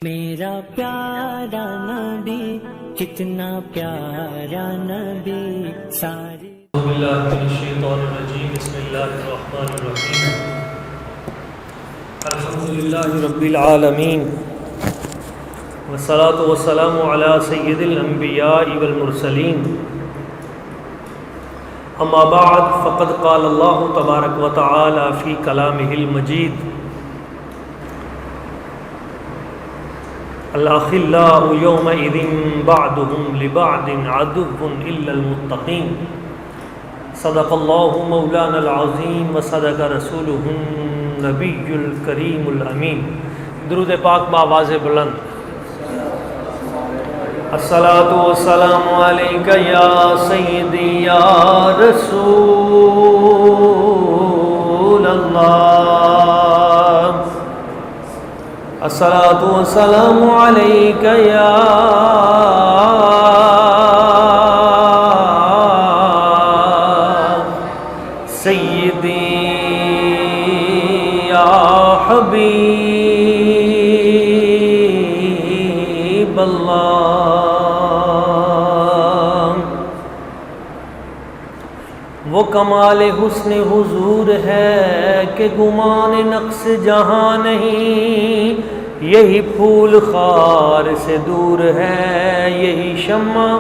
میرا پیارا نبی کتنا پیارا نبی ساری اعوذ باللہ من الشیطان الرجیم بسم اللہ الرحمن الرحیم الحمدللہ رب العالمین والصلاة والسلام علی سید الانبیاء والمرسلین اما بعد فقد قال اللہ تبارک و تعالی فی کلامہ المجید الاخلاء یومئذ بعضهم لبعض عدو الا المتقین صدق اللہ مولانا العظیم وصدق رسولہ النبی الکریم الامین۔ درود پاک بآواز بلند۔ الصلاۃ والسلام علیک یا سیدی یا رسول اللہ، الصلاۃ والسلام علیک یا سیدی یا حبیب اللہ۔ وہ کمال حسن حضور ہے کہ گمان نقص جہاں نہیں، یہی پھول خار سے دور ہے، یہی شمع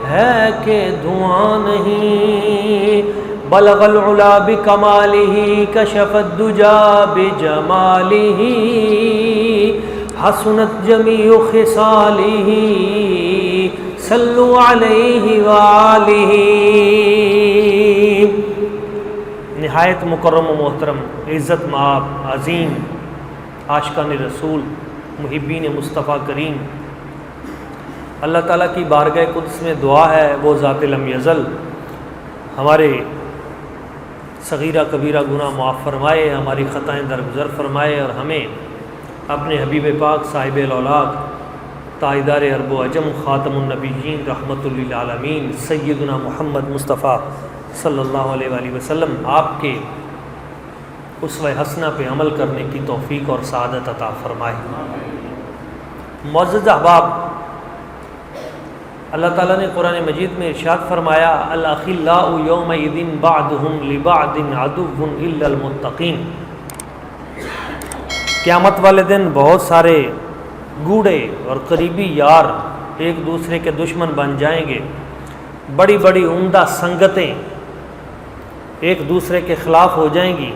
ہے کہ دھواں نہیں۔ بلغ العلا بکمالہ کشف الدجا بجمالہ، حسنت جمیع خصالہ صلوا علیہ وآلہ۔ نہایت مکرم و محترم، عزت مآب، عظیم عاشقان رسول، محبین مصطفیٰ کریم، اللہ تعالیٰ کی بارگاہ قدس میں دعا ہے وہ ذات لم یزل ہمارے صغیرہ کبیرہ گناہ معاف فرمائے، ہماری خطائیں درگزر فرمائے، اور ہمیں اپنے حبیب پاک صاحب الاولاق تاجدار عرب و عجم خاتم النبیین رحمۃ للعالمین سیدنا محمد مصطفیٰ صلی اللہ علیہ وآلہ وسلم آپ کے اسوہ حسنہ پہ عمل کرنے کی توفیق اور سعادت عطا فرمائے۔ معزز احباب، اللہ تعالیٰ نے قرآن مجید میں ارشاد فرمایا الاخلاء یومئذ بعضهم لبعض عدو الا المتقین۔ قیامت والے دن بہت سارے گوڑے اور قریبی یار ایک دوسرے کے دشمن بن جائیں گے، بڑی بڑی عمدہ سنگتیں ایک دوسرے کے خلاف ہو جائیں گی،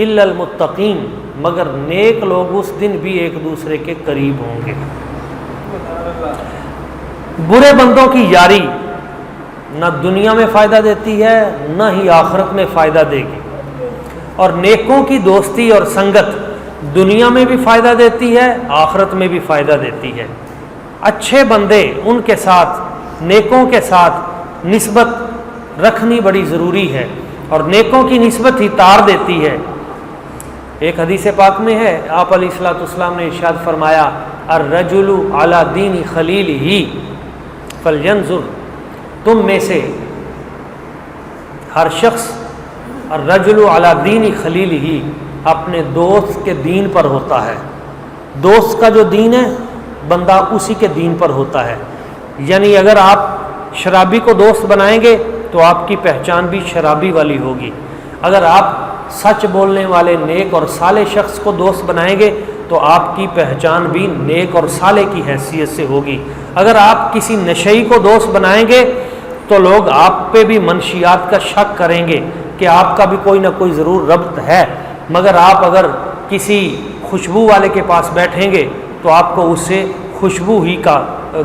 الا المتقین، مگر نیک لوگ اس دن بھی ایک دوسرے کے قریب ہوں گے۔ برے بندوں کی یاری نہ دنیا میں فائدہ دیتی ہے نہ ہی آخرت میں فائدہ دے گی، اور نیکوں کی دوستی اور سنگت دنیا میں بھی فائدہ دیتی ہے، آخرت میں بھی فائدہ دیتی ہے۔ اچھے بندے ان کے ساتھ، نیکوں کے ساتھ نسبت رکھنی بڑی ضروری ہے، اور نیکوں کی نسبت ہی تار دیتی ہے۔ ایک حدیث پاک میں ہے، آپ علیہ الصلوۃ والسلام نے ارشاد فرمایا الرجل علی دین خلیلہ فلینظر، تم میں سے ہر شخص الرجل علی دین خلیلہ اپنے دوست کے دین پر ہوتا ہے۔ دوست کا جو دین ہے بندہ اسی کے دین پر ہوتا ہے، یعنی اگر آپ شرابی کو دوست بنائیں گے تو آپ کی پہچان بھی شرابی والی ہوگی، اگر آپ سچ بولنے والے نیک اور صالح شخص کو دوست بنائیں گے تو آپ کی پہچان بھی نیک اور صالح کی حیثیت سے ہوگی، اگر آپ کسی نشئی کو دوست بنائیں گے تو لوگ آپ پہ بھی منشیات کا شک کریں گے کہ آپ کا بھی کوئی نہ کوئی ضرور ربط ہے، مگر آپ اگر کسی خوشبو والے کے پاس بیٹھیں گے تو آپ کو اس سے خوشبو ہی کا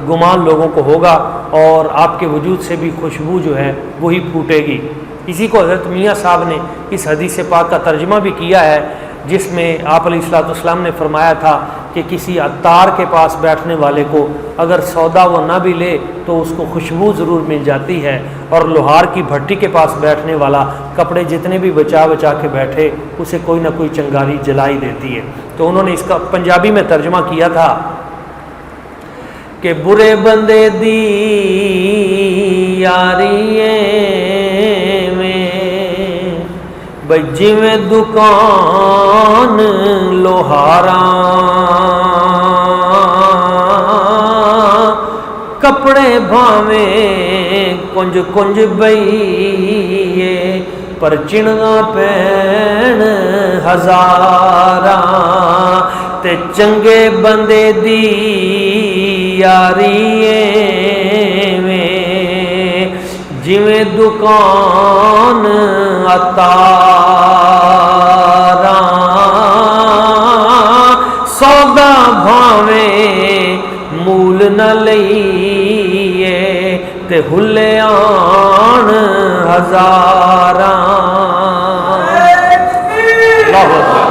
گمان لوگوں کو ہوگا، اور آپ کے وجود سے بھی خوشبو جو ہے وہی پھوٹے گی۔ اسی کو حضرت میاں صاحب نے اس حدیث پاک کا ترجمہ بھی کیا ہے، جس میں آپ علیہ الصلوۃ والسلام نے فرمایا تھا کہ کسی عطار کے پاس بیٹھنے والے کو اگر سودا وہ نہ بھی لے تو اس کو خوشبو ضرور مل جاتی ہے، اور لوہار کی بھٹی کے پاس بیٹھنے والا کپڑے جتنے بھی بچا کے بیٹھے اسے کوئی نہ کوئی چنگاری جلائی دیتی ہے۔ تو انہوں نے اس کا پنجابی میں ترجمہ کیا تھا کہ برے بندے دی یاری میں بجی میں دکان لوہاراں کپڑے بھاویں کنج کنج بئیے پر چنگا پین ہزاراں تے چنگے بندے دی یاری میں جویں دکان اتاراں سودا بھاویں مول نہ لئیے تے ہلے آن ہزاراں اللہ اکبر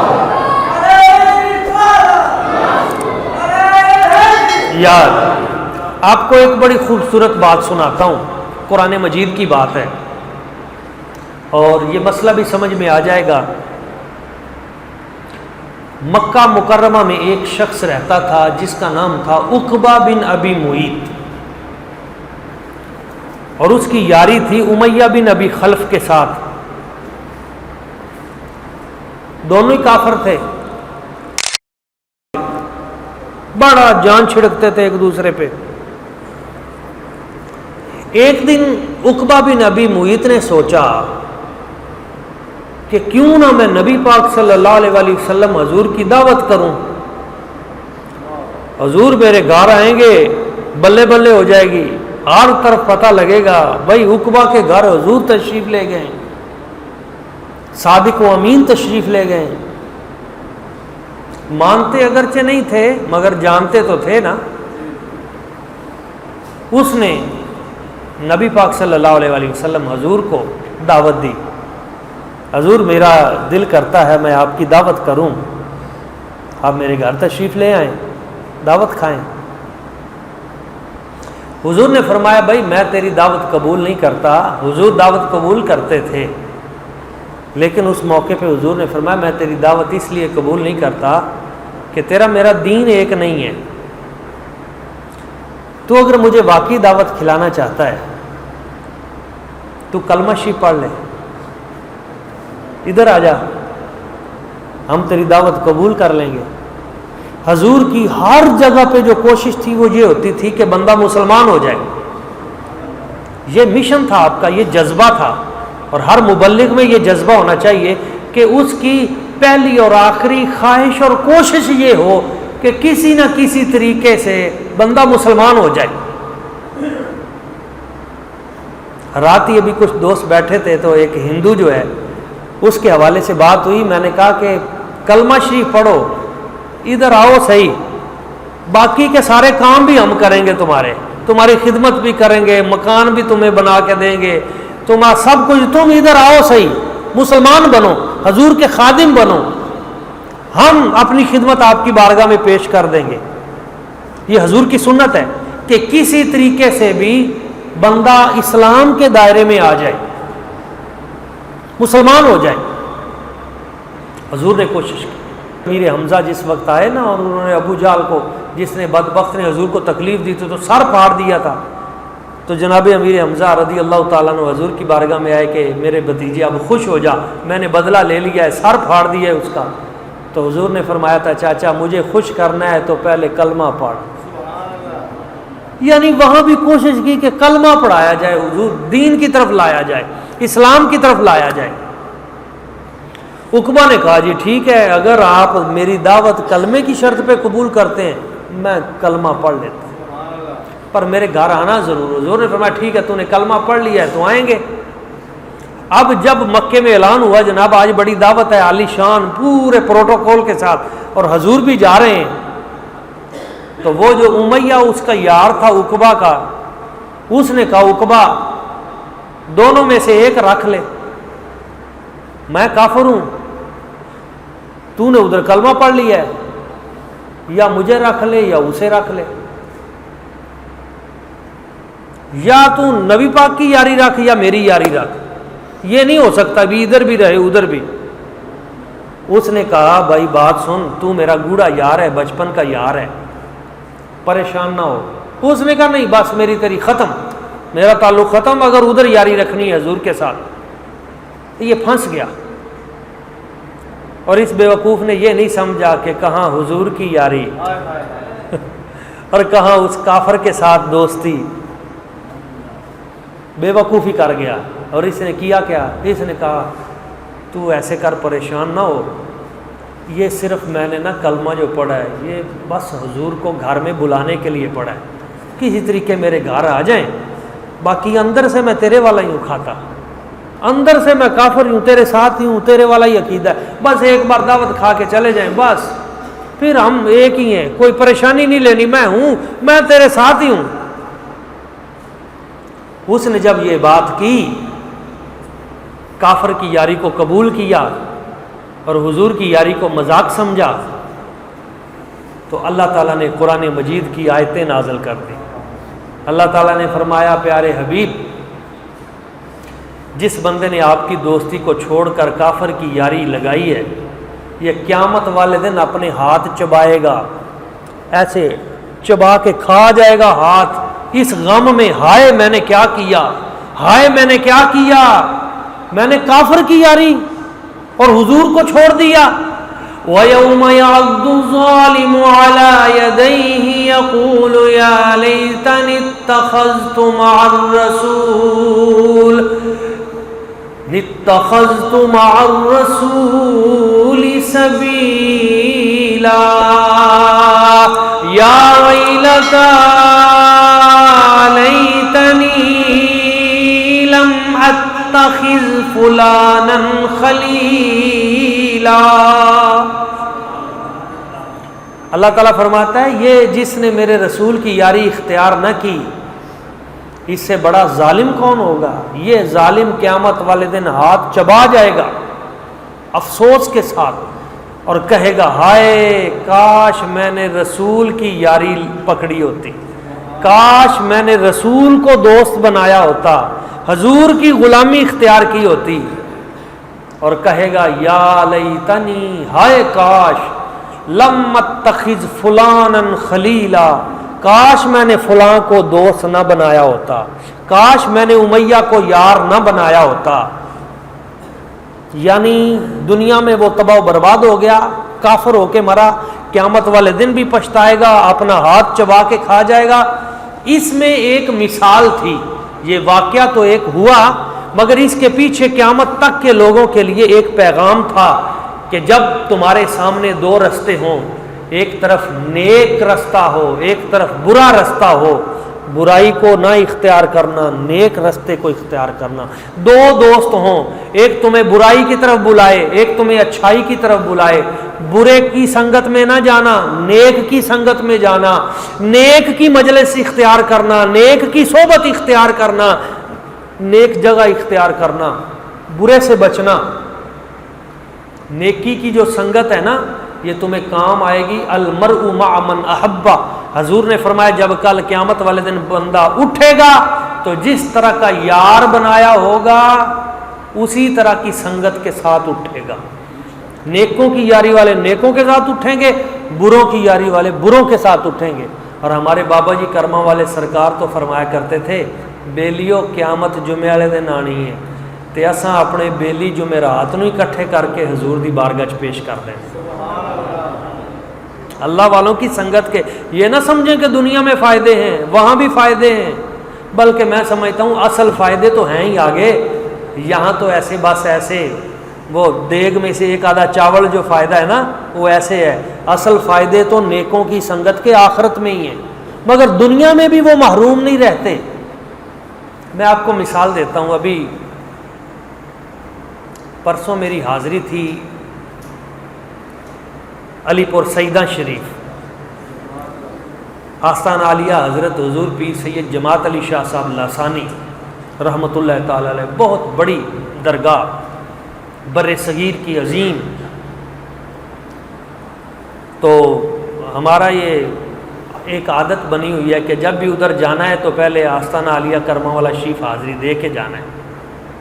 یار آپ کو ایک بڑی خوبصورت بات سناتا ہوں قرآن مجید کی بات ہے اور یہ مسئلہ بھی سمجھ میں آ جائے گا مکہ مکرمہ میں ایک شخص رہتا تھا جس کا نام تھا عقبہ بن ابی معیط اور اس کی یاری تھی امیہ بن ابی خلف کے ساتھ دونوں ہی کافر تھے بڑا جان چھڑکتے تھے ایک دوسرے پہ ایک دن عقبہ بن ابی معیط نے سوچا کہ کیوں نہ میں نبی پاک صلی اللہ علیہ وآلہ وسلم حضور کی دعوت کروں حضور میرے گھر آئیں گے بلے بلے ہو جائے گی ہر طرف پتہ لگے گا بھائی عقبہ کے گھر حضور تشریف لے گئے صادق و امین تشریف لے گئے مانتے اگرچہ نہیں تھے مگر جانتے تو تھے نا اس نے نبی پاک صلی اللہ علیہ وآلہ وسلم حضور کو دعوت دی حضور میرا دل کرتا ہے میں آپ کی دعوت کروں آپ میرے گھر تشریف لے آئیں دعوت کھائیں حضور نے فرمایا بھائی میں تیری دعوت قبول نہیں کرتا حضور دعوت قبول کرتے تھے لیکن اس موقع پہ حضور نے فرمایا میں تیری دعوت اس لیے قبول نہیں کرتا کہ تیرا میرا دین ایک نہیں ہے تو اگر مجھے واقعی دعوت کھلانا چاہتا ہے تو کلمہ شریف پڑھ لے ادھر آ جا ہم تیری دعوت قبول کر لیں گے حضور کی ہر جگہ پہ جو کوشش تھی وہ یہ ہوتی تھی کہ بندہ مسلمان ہو جائے یہ مشن تھا آپ کا یہ جذبہ تھا اور ہر مبلغ میں یہ جذبہ ہونا چاہیے کہ اس کی پہلی اور آخری خواہش اور کوشش یہ ہو کہ کسی نہ کسی طریقے سے بندہ مسلمان ہو جائے رات ہی ابھی کچھ دوست بیٹھے تھے تو ایک ہندو جو ہے اس کے حوالے سے بات ہوئی میں نے کہا کہ کلمہ شریف پڑھو ادھر آؤ صحیح باقی کے سارے کام بھی ہم کریں گے تمہاری خدمت بھی کریں گے مکان بھی تمہیں بنا کے دیں گے تمہارا سب کچھ تم ادھر آؤ صحیح مسلمان بنو حضور کے خادم بنو ہم اپنی خدمت آپ کی بارگاہ میں پیش کر دیں گے یہ حضور کی سنت ہے کہ کسی طریقے سے بھی بندہ اسلام کے دائرے میں آ جائے مسلمان ہو جائے حضور نے کوشش کی امیر حمزہ جس وقت آئے نا اور انہوں نے ابو جہل کو جس نے بدبخت نے حضور کو تکلیف دی تھی تو سر پھاڑ دیا تھا تو جناب امیر حمزہ رضی اللہ تعالیٰ عنہ حضور کی بارگاہ میں آئے کہ میرے بھتیجے اب خوش ہو جا میں نے بدلہ لے لیا ہے سر پھاڑ دیا ہے اس کا تو حضور نے فرمایا تھا چاچا مجھے خوش کرنا ہے تو پہلے کلمہ پڑھ یعنی وہاں بھی کوشش کی کہ کلمہ پڑھایا جائے حضور دین کی طرف لایا جائے اسلام کی طرف لایا جائے عقبہ نے کہا جی ٹھیک ہے اگر آپ میری دعوت کلمے کی شرط پہ قبول کرتے ہیں میں کلمہ پڑھ لیتا ہوں پر میرے گھر آنا ضرور حضور نے فرمایا ٹھیک ہے تو نے کلمہ پڑھ لیا ہے تو آئیں گے اب جب مکے میں اعلان ہوا جناب آج بڑی دعوت ہے عالی شان پورے پروٹوکول کے ساتھ اور حضور بھی جا رہے ہیں تو وہ جو امیہ اس کا یار تھا عقبہ کا اس نے کہا عقبہ دونوں میں سے ایک رکھ لے میں کافر ہوں تو نے ادھر کلمہ پڑھ لیا ہے یا مجھے رکھ لے یا اسے رکھ لے یا تو نبی پاک کی یاری رکھ یا میری یاری رکھ یہ نہیں ہو سکتا بھی ادھر بھی رہے ادھر بھی اس نے کہا بھائی بات سن تو میرا گوڑا یار ہے بچپن کا یار ہے پریشان نہ ہو اس نے کہا نہیں بس میری تیری ختم میرا تعلق ختم اگر ادھر یاری رکھنی ہے حضور کے ساتھ یہ پھنس گیا اور اس بیوقوف نے یہ نہیں سمجھا کہ کہاں حضور کی یاری اور کہاں اس کافر کے ساتھ دوستی، بے وقوفی کر گیا۔ اور اس نے کیا کیا؟ اس نے کہا تو ایسے کر، پریشان نہ ہو، یہ صرف میں نے نا کلمہ جو پڑھا ہے یہ بس حضور کو گھر میں بلانے کے لیے پڑھا ہے، کسی طریقے میرے گھر آ جائیں، باقی اندر سے میں تیرے والا ہی ہوں کھاتا، اندر سے میں کافر ہوں، تیرے ساتھ ہی ہوں، تیرے والا ہی عقیدہ ہے، بس ایک بار دعوت کھا کے چلے جائیں، بس پھر ہم ایک ہی ہیں، کوئی پریشانی نہیں لینی، میں تیرے ساتھ ہی ہوں۔ اس نے جب یہ بات کی، کافر کی یاری کو قبول کیا اور حضور کی یاری کو مذاق سمجھا، تو اللہ تعالیٰ نے قرآن مجید کی آیتیں نازل کر دی۔ اللہ تعالیٰ نے فرمایا پیارے حبیب، جس بندے نے آپ کی دوستی کو چھوڑ کر کافر کی یاری لگائی ہے، یہ قیامت والے دن اپنے ہاتھ چبائے گا، ایسے چبا کے کھا جائے گا ہاتھ، اس غم میں، ہائے میں نے کیا کیا، ہائے میں نے کیا کیا، میں نے کافر کی یاری اور حضور کو چھوڑ دیا۔ وَيَوْمَ يَعَضُّ الظَّالِمُ عَلَى يَدَيْهِ يَقُولُ يَا لَيْتَنِي اتَّخَذْتُ مَعَ الرَّسُولِ سَبِيلًا يَا وَيْلَتَى لَيْتَنِي لَمْ أَتَّخِذْ فُلَانًا خَلِيلًا۔ اللہ تعالیٰ فرماتا ہے یہ جس نے میرے رسول کی یاری اختیار نہ کی، اس سے بڑا ظالم کون ہوگا؟ یہ ظالم قیامت والے دن ہاتھ چبا جائے گا افسوس کے ساتھ اور کہے گا ہائے کاش میں نے رسول کی یاری پکڑی ہوتی، کاش میں نے رسول کو دوست بنایا ہوتا، حضور کی غلامی اختیار کی ہوتی، اور کہے گا یا لیتنی، ہائے کاش، لم اتخذ فلانا خلیلا، کاش میں نے فلاں کو دوست نہ بنایا ہوتا، کاش میں نے امیہ کو یار نہ بنایا ہوتا۔ یعنی دنیا میں وہ تباہ و برباد ہو گیا، کافر ہو کے مرا، قیامت والے دن بھی پچھتائے گا، اپنا ہاتھ چبا کے کھا جائے گا۔ اس میں ایک مثال تھی، یہ واقعہ تو ایک ہوا، مگر اس کے پیچھے قیامت تک کے لوگوں کے لیے ایک پیغام تھا کہ جب تمہارے سامنے دو رستے ہوں، ایک طرف نیک رستہ ہو، ایک طرف برا رستہ ہو، برائی کو نہ اختیار کرنا، نیک رستے کو اختیار کرنا۔ دو دوست ہوں، ایک تمہیں برائی کی طرف بلائے، ایک تمہیں اچھائی کی طرف بلائے، برے کی سنگت میں نہ جانا، نیک کی سنگت میں جانا، نیک کی مجلس اختیار کرنا، نیک کی صحبت اختیار کرنا، نیک جگہ اختیار کرنا، برے سے بچنا۔ نیکی کی جو سنگت ہے نا، یہ تمہیں کام آئے گی، المرء مع من احبہ۔ حضور نے فرمایا جب کل قیامت والے دن بندہ اٹھے گا تو جس طرح کا یار بنایا ہوگا اسی طرح کی سنگت کے ساتھ اٹھے گا۔ نیکوں کی یاری والے نیکوں کے ساتھ اٹھیں گے، بروں کی یاری والے بروں کے ساتھ اٹھیں گے۔ اور ہمارے بابا جی کرما والے سرکار تو فرمایا کرتے تھے بیلیو قیامت جمعے والے دن آنی ہے تے اساں اپنے بیلی جمعرات نوں اکٹھے کر کے حضور دی بارگاہ پیش کر دیں۔ اللہ والوں کی سنگت کے یہ نہ سمجھیں کہ دنیا میں فائدے ہیں، وہاں بھی فائدے ہیں، بلکہ میں سمجھتا ہوں اصل فائدے تو ہیں ہی آگے۔ یہاں تو ایسے بس ایسے وہ دیگ میں سے ایک آدھا چاول جو فائدہ ہے نا وہ ایسے ہے، اصل فائدے تو نیکوں کی سنگت کے آخرت میں ہی ہیں، مگر دنیا میں بھی وہ محروم نہیں رہتے۔ میں آپ کو مثال دیتا ہوں، ابھی پرسوں میری حاضری تھی علی پور سیدہ شریف، آستان عالیہ حضرت حضور پیر سید جماعت علی شاہ صاحب لاسانی رحمۃ اللہ تعالی علیہ، بہت بڑی درگاہ بر صغیر کی عظیم۔ تو ہمارا یہ ایک عادت بنی ہوئی ہے کہ جب بھی ادھر جانا ہے تو پہلے آستانہ عالیہ کرما والا شریف حاضری دے کے جانا ہے،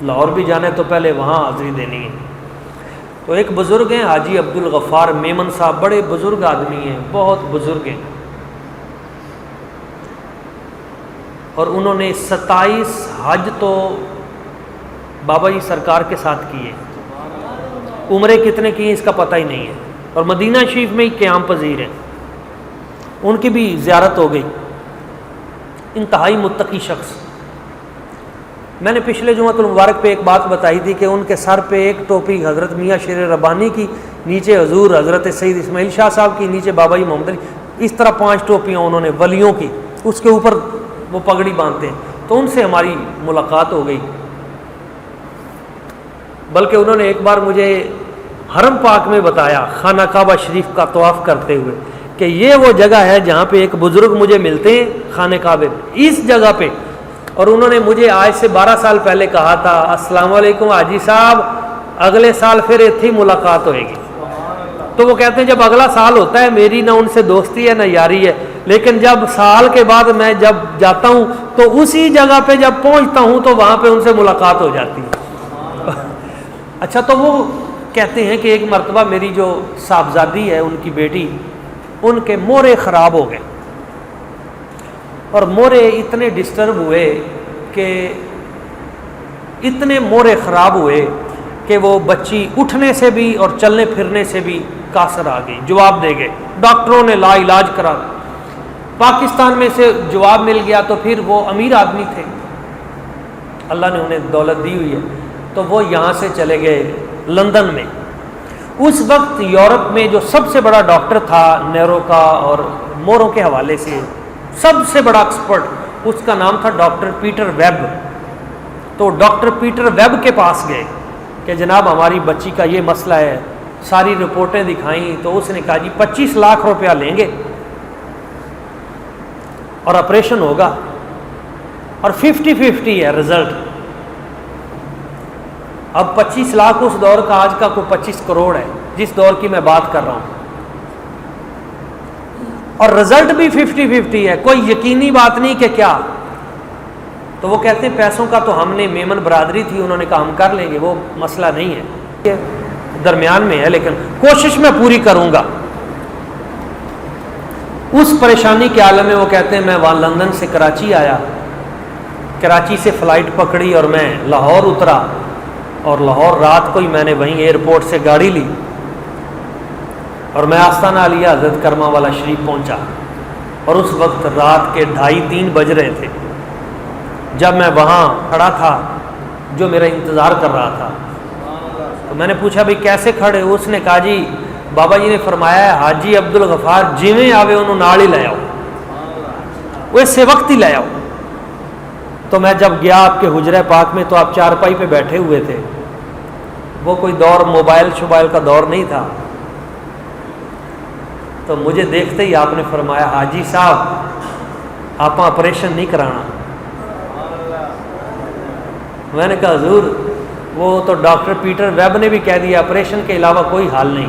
لاہور بھی جانا ہے تو پہلے وہاں حاضری دینی ہے۔ تو ایک بزرگ ہیں حاجی عبدالغفار میمن صاحب، بڑے بزرگ آدمی ہیں، بہت بزرگ ہیں، اور انہوں نے 27 حج تو بابا جی سرکار کے ساتھ کیے، عمرے کتنے کیے اس کا پتہ ہی نہیں ہے، اور مدینہ شریف میں ہی قیام پذیر ہیں۔ ان کی بھی زیارت ہو گئی. انتہائی متقی شخص. میں نے پچھلے جمعۃ المبارک پہ ایک بات بتائی تھی کہ ان کے سر پہ ایک ٹوپی حضرت میاں شیر ربانی کی، نیچے حضور حضرت سید اسماعیل شاہ صاحب کی، نیچے بابا جی محمد علی، اس طرح 5 ٹوپیاں انہوں نے ولیوں کی، اس کے اوپر وہ پگڑی باندھتے ہیں. تو ان سے ہماری ملاقات ہو گئی. بلکہ انہوں نے ایک بار مجھے حرم پاک میں بتایا خانہ کعبہ شریف کا طواف کرتے ہوئے کہ یہ وہ جگہ ہے جہاں پہ ایک بزرگ مجھے ملتے ہیں خانہ کعبے اس جگہ پہ. اور انہوں نے مجھے آج سے 12 سال پہلے کہا تھا السلام علیکم حاجی صاحب، اگلے سال پھر اتھی ملاقات ہوئے گی. تو وہ کہتے ہیں جب اگلا سال ہوتا ہے میری نہ ان سے دوستی ہے نہ یاری ہے، لیکن جب سال کے بعد میں جب جاتا ہوں تو اسی جگہ پہ جب پہنچتا ہوں تو وہاں پہ ان سے ملاقات ہو جاتی ہے. اچھا، تو وہ کہتے ہیں کہ ایک مرتبہ میری جو صاحبزادی ہے ان کی بیٹی، ان کے مورے خراب ہو گئے، اور مورے اتنے ڈسٹرب ہوئے کہ اتنے مورے خراب ہوئے کہ وہ بچی اٹھنے سے بھی اور چلنے پھرنے سے بھی قاصر آ گئی. جواب دے گئے، ڈاکٹروں نے لا علاج کرا. پاکستان میں سے جواب مل گیا تو پھر وہ امیر آدمی تھے، اللہ نے انہیں دولت دی ہوئی ہے، تو وہ یہاں سے چلے گئے لندن میں. اس وقت یورپ میں جو سب سے بڑا ڈاکٹر تھا نیرو کا اور موروں کے حوالے سے سب سے بڑا ایکسپرٹ، اس کا نام تھا ڈاکٹر پیٹر ویب. تو ڈاکٹر پیٹر ویب کے پاس گئے کہ جناب ہماری بچی کا یہ مسئلہ ہے. ساری رپورٹیں دکھائیں تو اس نے کہا جی 25 لاکھ روپیہ لیں گے اور آپریشن ہوگا، اور 50-50 ہے رزلٹ. اب 25 لاکھ اس دور کا، آج کا کوئی 25 کروڑ ہے جس دور کی میں بات کر رہا ہوں، اور رزلٹ بھی 50-50 ہے، کوئی یقینی بات نہیں کہ کیا. تو وہ کہتے ہیں پیسوں کا تو ہم نے میمن برادری تھی، انہوں نے کہا ہم کر لیں گے، وہ مسئلہ نہیں ہے، درمیان میں ہے، لیکن کوشش میں پوری کروں گا. اس پریشانی کے عالم میں وہ کہتے ہیں میں وہاں لندن سے کراچی آیا، کراچی سے فلائٹ پکڑی اور میں لاہور اترا، اور لاہور رات کو ہی میں نے وہیں ایئرپورٹ سے گاڑی لی اور میں آستانہ عالیہ حضرت کرما والا شریف پہنچا. اور اس وقت رات کے 2:30-3 بج رہے تھے جب میں وہاں کھڑا تھا، جو میرا انتظار کر رہا تھا. تو میں نے پوچھا بھئی کیسے کھڑے؟ اس نے کہا جی بابا جی نے فرمایا ہے حاجی عبد الغفار جویں آوے انہوں نال ہی لے آؤ، وہ اسے وقت ہی لے آؤ. تو میں جب گیا آپ کے حجرہ پاک میں تو آپ چارپائی پہ بیٹھے ہوئے تھے، وہ کوئی دور موبائل شوبائل کا دور نہیں تھا. تو مجھے دیکھتے ہی آپ نے فرمایا حاجی صاحب آپ آپریشن نہیں کرانا. میں نے کہا حضور وہ تو ڈاکٹر پیٹر ویب نے بھی کہہ دیا آپریشن کے علاوہ کوئی حال نہیں،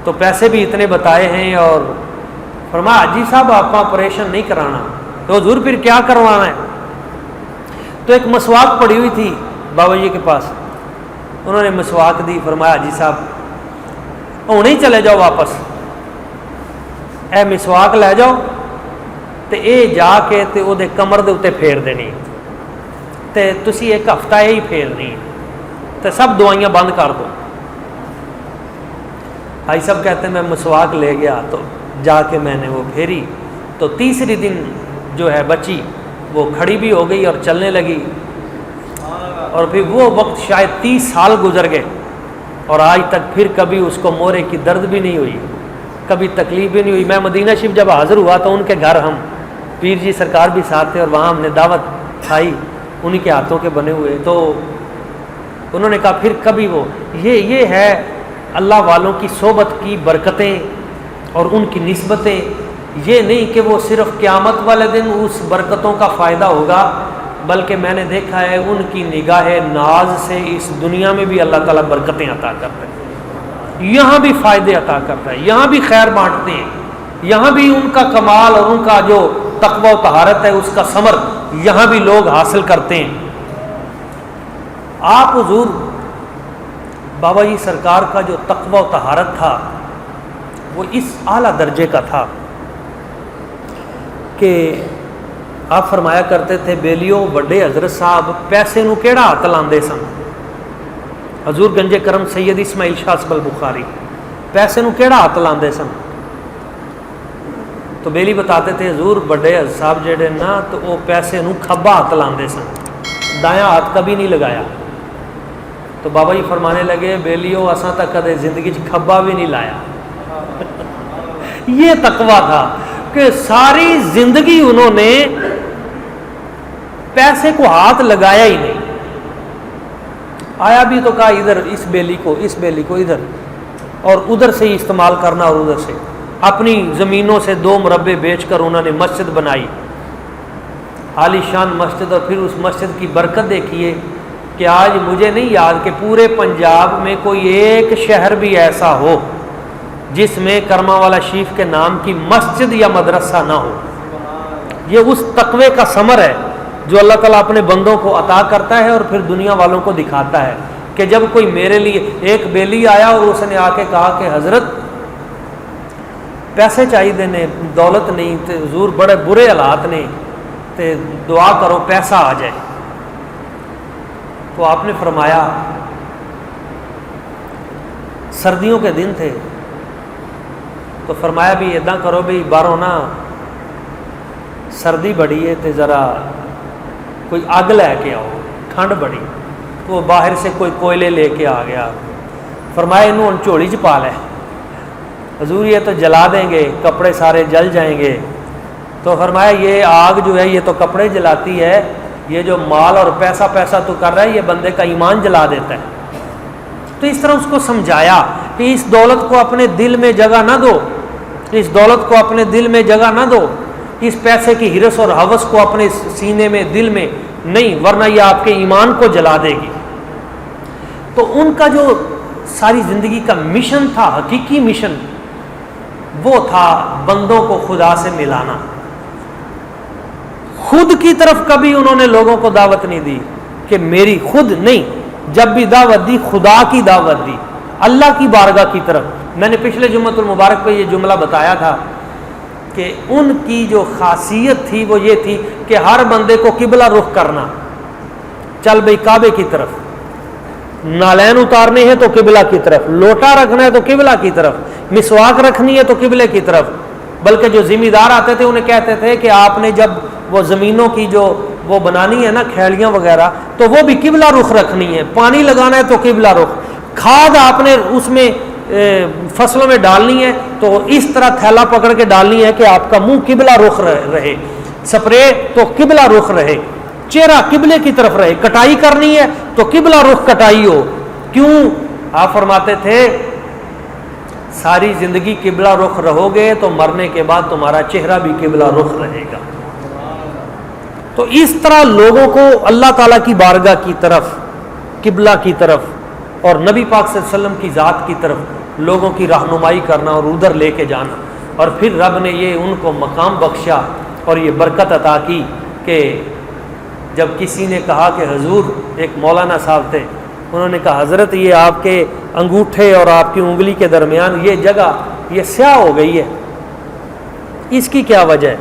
تو پیسے بھی اتنے بتائے ہیں. اور فرمایا حاجی صاحب آپ آپریشن نہیں کرانا. تو حضور پھر کیا کروانا ہے؟ تو ایک مسواک پڑی ہوئی تھی بابا جی کے پاس، انہوں نے مسواک دی. فرمایا حاجی صاحب ہوں ہی چلے جاؤ واپس، اے مسواک لے جاؤ تے اے جا کے تے او دے کمر دے اوتے پھیر دینی تے تسی ایک ہفتہ ہی پھیرنی تے سب دوائیاں بند کر دو. بھائی صاحب کہتے ہیں میں مسواک لے گیا تو جا کے میں نے وہ پھیری تو تیسری دن جو ہے بچی وہ کھڑی بھی ہو گئی اور چلنے لگی. اور پھر وہ وقت شاید 30 سال گزر گئے اور آج تک پھر کبھی اس کو مورے کی درد بھی نہیں ہوئی، کبھی تکلیف بھی نہیں ہوئی. میں مدینہ شریف جب حاضر ہوا تو ان کے گھر ہم پیر جی سرکار بھی ساتھ تھے اور وہاں ہم نے دعوت کھائی انہی کے ہاتھوں کے بنے ہوئے. تو انہوں نے کہا پھر کبھی وہ یہ ہے اللہ والوں کی صحبت کی برکتیں اور ان کی نسبتیں. یہ نہیں کہ وہ صرف قیامت والے دن اس برکتوں کا فائدہ ہوگا، بلکہ میں نے دیکھا ہے ان کی نگاہ ناز سے اس دنیا میں بھی اللہ تعالیٰ برکتیں عطا کرتا ہے، یہاں بھی فائدے عطا کرتا ہے، یہاں بھی خیر بانٹتے ہیں، یہاں بھی ان کا کمال اور ان کا جو تقوی و طہارت ہے اس کا ثمر یہاں بھی لوگ حاصل کرتے ہیں. آپ حضور بابا جی سرکار کا جو تقوی و طہارت تھا وہ اس اعلیٰ درجے کا تھا کہ آپ فرمایا کرتے تھے بیلیو بڑے حضرت صاحب پیسے نو کیڑا ہاتھ لاندے سن. حضور گنج کرم سید اسماعیل شاہ صاحب البخاری پیسے نو کیڑا ہاتھ لاندے سن. تو تو بیلی بتاتے تھے حضور بڑے صاحب جڑے نا تو وہ پیسے نو کھبا ہاتھ لاندے سن، دایاں ہاتھ کبھی نہیں لگایا۔ تو بابا جی فرمانے لگے بیلیو اساں تک کدے زندگی چ کھبا بھی نہیں لایا۔ یہ تقویٰ تھا کہ ساری زندگی انہوں نے پیسے کو ہاتھ لگایا ہی نہیں۔ آیا بھی تو کہا ادھر اس بیلی کو ادھر، اور ادھر سے ہی استعمال کرنا، اور ادھر سے اپنی زمینوں سے 2 مربع بیچ کر انہوں نے مسجد بنائی، عالی شان مسجد۔ اور پھر اس مسجد کی برکت دیکھیے کہ آج مجھے نہیں یاد کہ پورے پنجاب میں کوئی ایک شہر بھی ایسا ہو جس میں کرما والا شریف کے نام کی مسجد یا مدرسہ نہ ہو۔ یہ اس تقوی کا ثمر ہے جو اللہ تعالیٰ اپنے بندوں کو عطا کرتا ہے اور پھر دنیا والوں کو دکھاتا ہے کہ جب کوئی میرے لیے ایک بیلی آیا اور اس نے آ کے کہا کہ حضرت پیسے چاہیے دینے، دولت نہیں تے حضور بڑے برے حالات نے تے دعا کرو پیسہ آ جائے۔ تو آپ نے فرمایا سردیوں کے دن تھے، تو فرمایا بھی ادا کرو بھی باہروں نا سردی بڑی ہے تے ذرا کوئی اگ لے کے آؤ، ٹھنڈ بڑی۔ تو وہ باہر سے کوئی کوئلے لے کے آ گیا، فرمایا انہوں جھولی چ پا لے حضور، یہ تو جلا دیں گے، کپڑے سارے جل جائیں گے۔ تو فرمایا یہ آگ جو ہے یہ تو کپڑے جلاتی ہے، یہ جو مال اور پیسہ تو کر رہا ہے یہ بندے کا ایمان جلا دیتا ہے۔ تو اس طرح اس کو سمجھایا کہ اس دولت کو اپنے دل میں جگہ نہ دو، اس دولت کو اپنے دل میں جگہ نہ دو، اس پیسے کی ہرس اور ہوس کو اپنے سینے میں دل میں نہیں، ورنہ یہ آپ کے ایمان کو جلا دے گی۔ تو ان کا جو ساری زندگی کا مشن تھا، حقیقی مشن، وہ تھا بندوں کو خدا سے ملانا۔ خود کی طرف کبھی انہوں نے لوگوں کو دعوت نہیں دی کہ میری خود نہیں، جب بھی دعوت دی خدا کی دعوت دی، اللہ کی بارگاہ کی طرف۔ میں نے پچھلے جمعۃ المبارک پہ یہ جملہ بتایا تھا کہ ان کی جو خاصیت تھی وہ یہ تھی کہ ہر بندے کو قبلہ رخ کرنا، چل بھئی کعبے کی طرف، نالین اتارنے ہیں تو قبلہ کی طرف، لوٹا رکھنا ہے تو قبلہ کی طرف، مسواک رکھنی ہے تو قبلے کی طرف۔ بلکہ جو ذمہ دار آتے تھے انہیں کہتے تھے کہ آپ نے جب وہ زمینوں کی جو وہ بنانی ہے نا کھیلیاں وغیرہ، تو وہ بھی قبلہ رخ رکھنی ہے، پانی لگانا ہے تو قبلہ رخ، کھاد آپ نے اس میں فصلوں میں ڈالنی ہے تو اس طرح تھیلا پکڑ کے ڈالنی ہے کہ آپ کا منہ قبلہ رخ رہے، سپرے تو قبلہ رخ رہے، چہرہ قبلے کی طرف رہے، کٹائی کرنی ہے تو قبلہ رخ کٹائی ہو۔ کیوں؟ آپ فرماتے تھے ساری زندگی قبلہ رخ رہو گے تو مرنے کے بعد تمہارا چہرہ بھی قبلہ رخ رہے گا۔ تو اس طرح لوگوں کو اللہ تعالیٰ کی بارگاہ کی طرف، قبلہ کی طرف اور نبی پاک صلی اللہ علیہ وسلم کی ذات کی طرف لوگوں کی رہنمائی کرنا اور ادھر لے کے جانا۔ اور پھر رب نے یہ ان کو مقام بخشا اور یہ برکت عطا کی کہ جب کسی نے کہا کہ حضور، ایک مولانا صاحب تھے، انہوں نے کہا حضرت یہ آپ کے انگوٹھے اور آپ کی انگلی کے درمیان یہ جگہ یہ سیاہ ہو گئی ہے، اس کی کیا وجہ ہے؟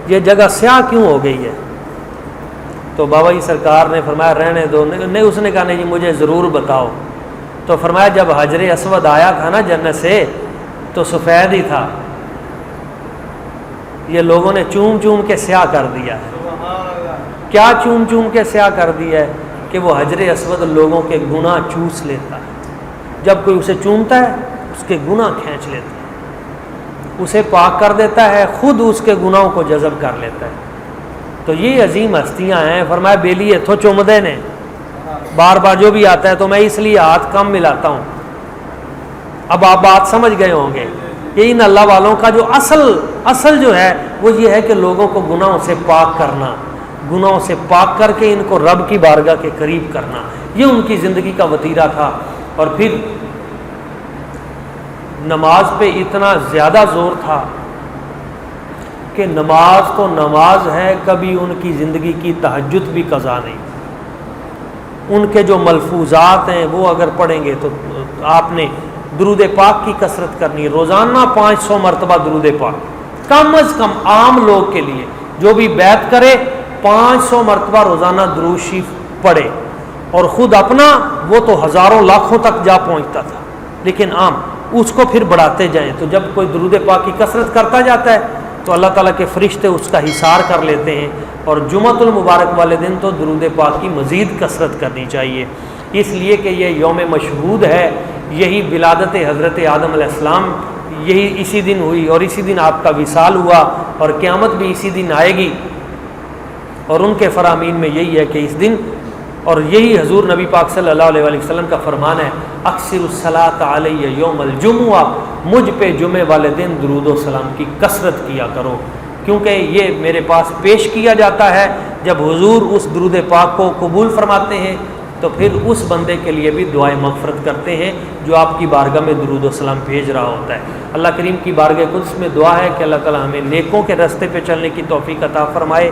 یہ جگہ سیاہ کیوں ہو گئی ہے؟ تو بابا جی سرکار نے فرمایا رہنے دو، نہیں، اس نے کہا نہیں جی مجھے ضرور بتاؤ۔ تو فرمایا جب حجر اسود آیا تھا نا جنت سے تو سفید ہی تھا، یہ لوگوں نے چوم چوم کے سیاہ کر دیا ہے۔ کیا چوم چوم کے سیاہ کر دیا ہے؟ کہ وہ حجر اسود لوگوں کے گناہ چوس لیتا ہے، جب کوئی اسے چومتا ہے اس کے گناہ کھینچ لیتا ہے، اسے پاک کر دیتا ہے، خود اس کے گناہوں کو جذب کر لیتا ہے۔ تو یہ عظیم ہستیاں ہیں۔ فرمایا بیلی اتھو چومدے نے، بار بار جو بھی آتا ہے تو میں اس لیے ہاتھ کم ملاتا ہوں۔ اب آپ بات سمجھ گئے ہوں گے کہ ان اللہ والوں کا جو اصل جو ہے وہ یہ ہے کہ لوگوں کو گناہوں سے پاک کرنا، گناہوں سے پاک کر کے ان کو رب کی بارگاہ کے قریب کرنا، یہ ان کی زندگی کا وتیرہ تھا۔ اور پھر نماز پہ اتنا زیادہ زور تھا کہ نماز تو نماز ہے، کبھی ان کی زندگی کی تہجد بھی قضا نہیں۔ ان کے جو ملفوظات ہیں وہ اگر پڑھیں گے تو آپ نے درود پاک کی کثرت کرنی ہے، روزانہ 500 مرتبہ درود پاک، کم از کم عام لوگ کے لیے جو بھی بیعت کرے 500 مرتبہ روزانہ درود شریف پڑھے۔ اور خود اپنا وہ تو ہزاروں لاکھوں تک جا پہنچتا تھا، لیکن عام اس کو پھر بڑھاتے جائیں۔ تو جب کوئی درود پاک کی کثرت کرتا جاتا ہے تو اللہ تعالیٰ کے فرشتے اس کا حصار کر لیتے ہیں، اور جمعۃ المبارک والے دن تو درود پاک کی مزید کثرت کرنی چاہیے، اس لیے کہ یہ یوم مشہود ہے، یہی ولادت حضرت آدم علیہ السلام یہی اسی دن ہوئی، اور اسی دن آپ کا وصال ہوا، اور قیامت بھی اسی دن آئے گی، اور ان کے فرامین میں یہی ہے کہ اس دن، اور یہی حضور نبی پاک صلی اللہ علیہ وآلہ وسلم کا فرمان ہے، اکثر الصلاۃ علیہ یوم الجمعہ، مجھ پہ جمعے والے دن درود و سلام کی کثرت کیا کرو، کیونکہ یہ میرے پاس پیش کیا جاتا ہے، جب حضور اس درود پاک کو قبول فرماتے ہیں تو پھر اس بندے کے لیے بھی دعائے مغفرت کرتے ہیں جو آپ کی بارگاہ میں درود و سلام بھیج رہا ہوتا ہے۔ اللہ کریم کی بارگاہ قدس میں دعا ہے کہ اللہ تعالی ہمیں نیکوں کے راستے پہ چلنے کی توفیق عطا فرمائے،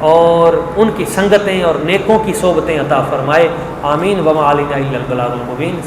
اور ان کی سنگتیں اور نیکوں کی صحبتیں عطا فرمائے، آمین۔ وما علینا الا البلاغ المبین۔